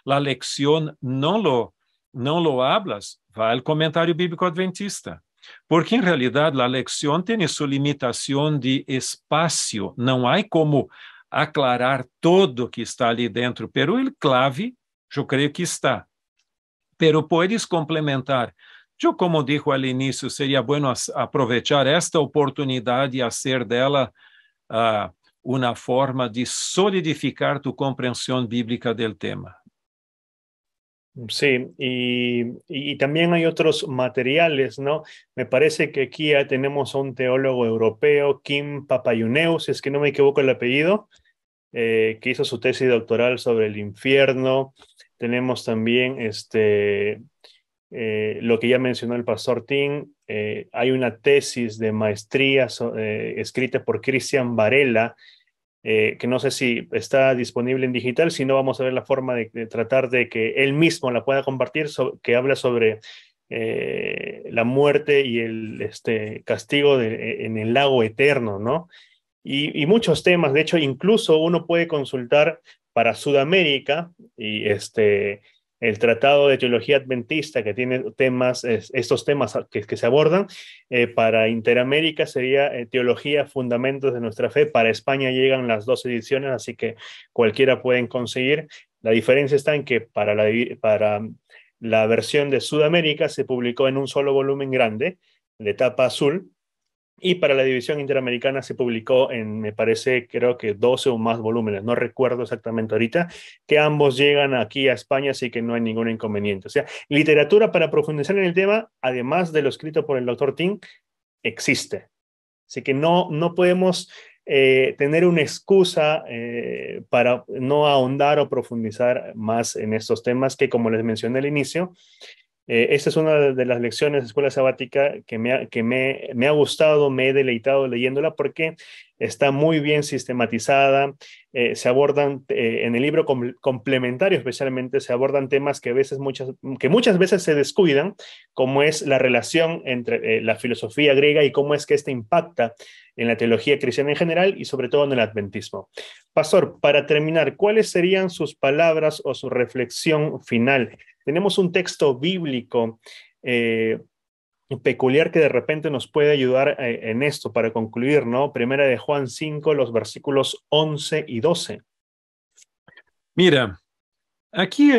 la lección no lo hablas, va al comentário bíblico adventista. Porque, em realidade, a lecção tem sua limitação de espaço. Não há como aclarar todo que está ali dentro, pero o clave, eu creio que está. Pero puedes complementar. Eu, como dijo al início, seria bueno aproveitar esta oportunidade e fazer dela uma forma de solidificar tu compreensão bíblica del tema. Sí, y también hay otros materiales, ¿no? Me parece que aquí ya tenemos a un teólogo europeo, Kim Papayuneus, si es que no me equivoco el apellido, que hizo su tesis doctoral sobre el infierno. Tenemos también lo que ya mencionó el pastor Tim. Hay una tesis de maestría escrita por Cristian Varela, que no sé si está disponible en digital, si no vamos a ver la forma de tratar de que él mismo la pueda compartir, que habla sobre la muerte y el castigo en el lago eterno, ¿no? Y muchos temas. De hecho, incluso uno puede consultar para Sudamérica y el Tratado de Teología Adventista, que tiene estos temas que se abordan. Para Interamérica sería Teología, Fundamentos de Nuestra Fe. Para España llegan las 2 ediciones, así que cualquiera pueden conseguir. La diferencia está en que para la versión de Sudamérica se publicó en un solo volumen grande, de tapa azul, y para la división interamericana se publicó en, me parece, creo que 12 o más volúmenes, no recuerdo exactamente ahorita, que ambos llegan aquí a España, así que no hay ningún inconveniente. O sea, literatura para profundizar en el tema, además de lo escrito por el doctor Tim, existe. Así que no podemos tener una excusa para no ahondar o profundizar más en estos temas que, como les mencioné al inicio, esta es una de las lecciones de Escuela Sabática que me ha gustado, me he deleitado leyéndola porque está muy bien sistematizada. Se abordan en el libro complementario, especialmente se abordan temas que muchas veces se descuidan, como es la relación entre la filosofía griega y cómo es que esta impacta en la teología cristiana en general y sobre todo en el adventismo. Pastor, para terminar, ¿cuáles serían sus palabras o su reflexión final? Tenemos un texto bíblico peculiar que de repente nos puede ayudar en esto para concluir, ¿no? Primera de Juan 5, los versículos 11 y 12. Mira, aqui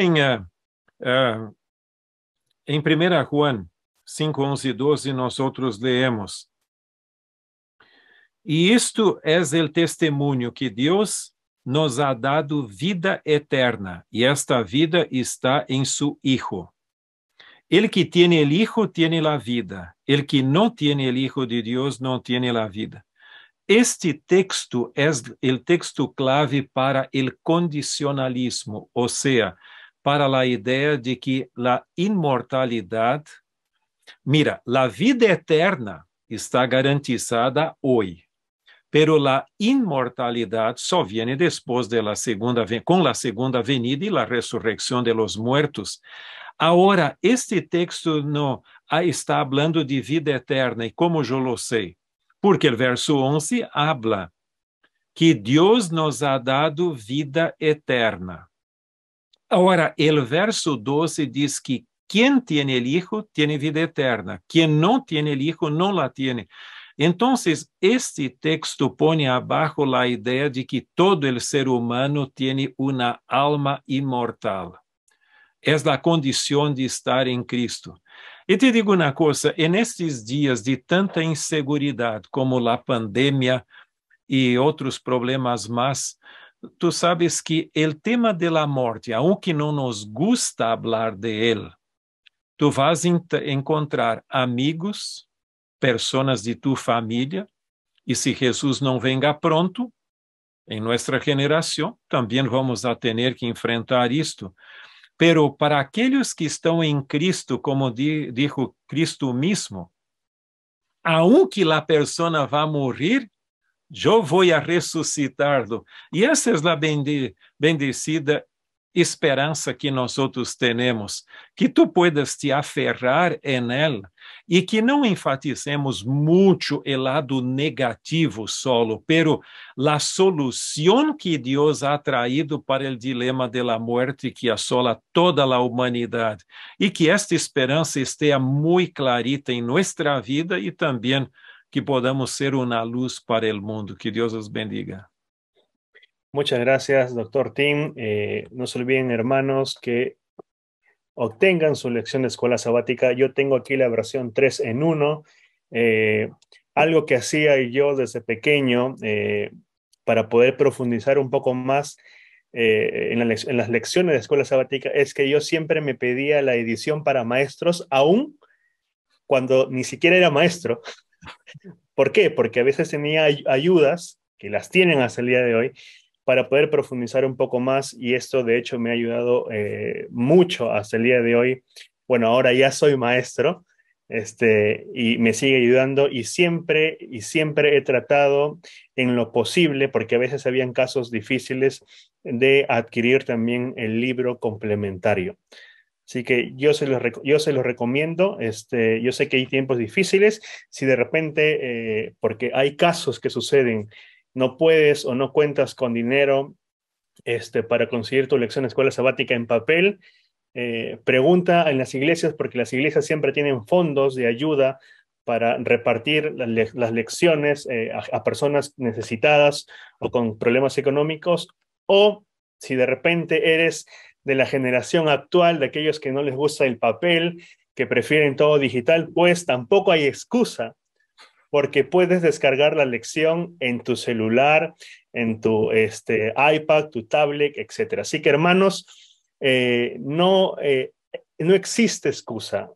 Em 1 Juan 5, 11 e 12, nosotros leemos: E isto es el testemunho que Deus nos ha dado vida eterna, e esta vida está em su Hijo. El que tiene el Hijo tiene la vida. El que no tiene el Hijo de Dios no tiene la vida. Este texto es el texto clave para el condicionalismo, o sea, para la idea de que la inmortalidad, mira, la vida eterna está garantizada hoy, pero la inmortalidad só viene después de con la segunda venida y la resurrección de los muertos. Ahora, este texto no está hablando de vida eterna, e como eu lo sei? Porque o verso 11 habla que Deus nos ha dado vida eterna. Agora, o verso 12 diz que quem tem o Hijo tem vida eterna, quem não tem o Hijo não la tem. Então, este texto põe abaixo a ideia de que todo o ser humano tem uma alma imortal. É a condição de estar em Cristo. E te digo uma coisa, nestes dias de tanta inseguridade, como a pandemia e outros problemas mais, tu sabes que o tema da morte, aunque não nos gusta falar de ele, tu vas encontrar amigos, pessoas de tu família, e se Jesus não venga pronto, em nossa geração, também vamos a ter que enfrentar isto. Pero para aqueles que estão em Cristo, como dijo Cristo mesmo, aunque a pessoa vá morrer, eu vou a ressuscitar-lo. E essa é a bendecida esperança que nós temos, que tu puedas te aferrar em ela e que não enfatizemos muito o lado negativo solo, pero a solução que Deus ha traído para o dilema da morte que assola toda a humanidade e que esta esperança esteja muito clarita em nossa vida e também que podamos ser uma luz para o mundo. Que Deus os bendiga. Muchas gracias, doctor Tim. No se olviden, hermanos, que obtengan su lección de escuela sabática. Yo tengo aquí la versión 3 en 1. Algo que hacía yo desde pequeño para poder profundizar un poco más en las lecciones de escuela sabática es que yo siempre me pedía la edición para maestros, aún cuando ni siquiera era maestro. ¿Por qué? Porque a veces tenía ayudas, que las tienen hasta el día de hoy, para poder profundizar un poco más, y esto de hecho me ha ayudado mucho hasta el día de hoy. Bueno, ahora ya soy maestro y me sigue ayudando, y siempre he tratado en lo posible, porque a veces habían casos difíciles, de adquirir también el libro complementario. Así que yo se los recomiendo. Yo sé que hay tiempos difíciles. Si de repente, porque hay casos que suceden, no puedes o no cuentas con dinero para conseguir tu lección de escuela sabática en papel, pregunta en las iglesias, porque las iglesias siempre tienen fondos de ayuda para repartir las lecciones a personas necesitadas o con problemas económicos. O si de repente eres de la generación actual, de aquellos que no les gusta el papel, que prefieren todo digital, pues tampoco hay excusa, porque puedes descargar la lección en tu celular, en tu iPad, tu tablet, etc. Así que, hermanos, no existe excusa.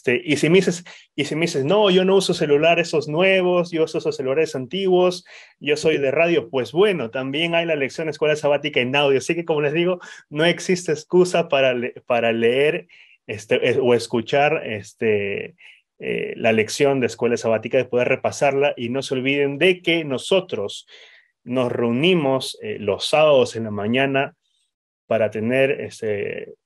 Y si me dices, no, yo no uso celulares esos nuevos, yo uso esos celulares antiguos, yo soy de radio, pues bueno, también hay la lección de escuela sabática en audio. Así que, como les digo, no existe excusa para leer o escuchar la lección de escuela sabática, de poder repasarla. Y no se olviden de que nosotros nos reunimos los sábados en la mañana para tener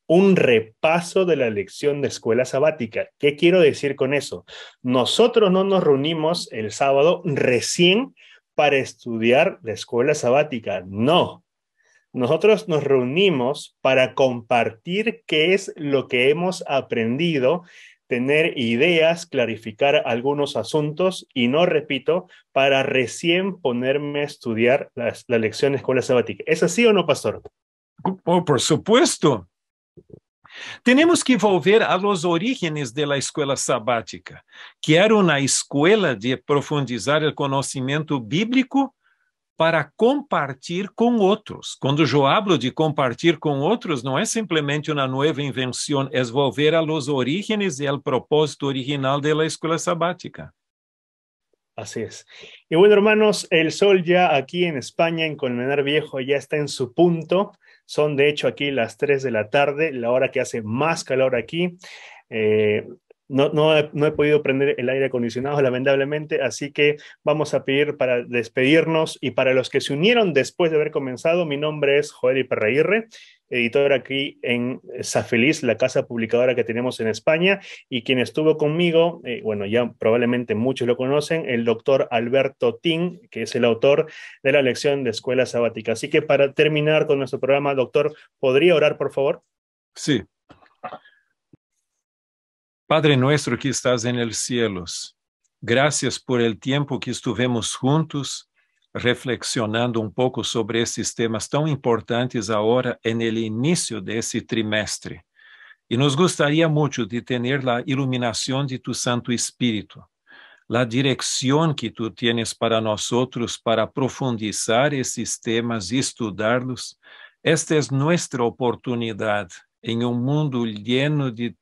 un repaso de la lección de escuela sabática. ¿Qué quiero decir con eso? Nosotros no nos reunimos el sábado recién para estudiar la escuela sabática, no. Nosotros nos reunimos para compartir qué es lo que hemos aprendido, tener ideas, clarificar algunos asuntos, y no, repito, para recién ponerme a estudiar la lección de escuela sabática. ¿Es así o no, pastor? Oh, por supuesto. Temos que volver a los orígenes de la escuela sabática, que era uma escuela de profundizar o conhecimento bíblico para compartir com outros. Quando eu hablo de compartir com outros, não é simplesmente uma nova invenção, é volver a los orígenes e ao propósito original de la escuela sabática. Así es. Y bueno, hermanos, el sol ya aquí en España, en Colmenar Viejo, ya está en su punto. Son de hecho aquí las 3 de la tarde, la hora que hace más calor aquí. No he podido prender el aire acondicionado, lamentablemente, así que vamos a pedir para despedirnos. Y para los que se unieron después de haber comenzado, mi nombre es Joel Iparraguirre, editor aquí en Safeliz, la casa publicadora que tenemos en España, y quien estuvo conmigo, bueno, ya probablemente muchos lo conocen, el doctor Alberto Tin, que es el autor de la lección de Escuela Sabática. Así que para terminar con nuestro programa, doctor, ¿podría orar, por favor? Sí. Padre nuestro que estás en el cielos, gracias por el tiempo que estuvimos juntos, reflexionando um pouco sobre esses temas tão importantes agora en el inicio de esse trimestre. E nos gostaria muito de ter a iluminação de tu Santo Espírito, a direção que tu tienes para nós outros para profundizar esses temas e estudá-los. Esta é nossa oportunidade em um mundo lleno de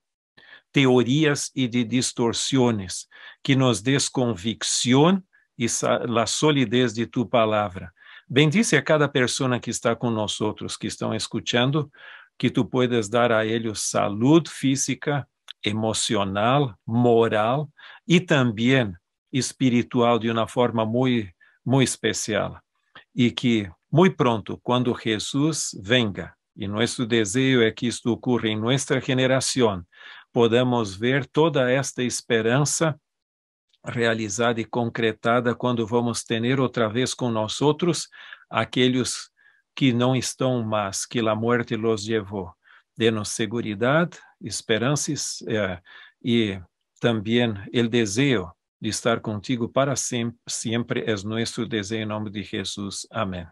teorias e de distorções, que nos des convicção e a solidez de tu palavra. Bendice a cada pessoa que está com nós outros, que estão escutando, que tu puedas dar a eles saúde física, emocional, moral e também espiritual de uma forma muito especial. E que muito pronto, quando Jesus venga, e nosso desejo é que isto ocorra em nossa geração, podamos ver toda esta esperança realizada e concretada quando vamos ter outra vez com nós outros aqueles que não estão mais, que a morte los levou. Dê-nos seguridade, esperanças e também o desejo de estar contigo para sempre, sempre é nosso desejo em nome de Jesus. Amém.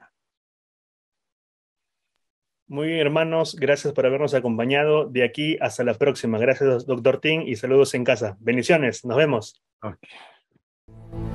Muy bien, hermanos, gracias por habernos acompañado. De aquí hasta la próxima. Gracias, doctor Ting, y saludos en casa. Bendiciones, nos vemos. Okay.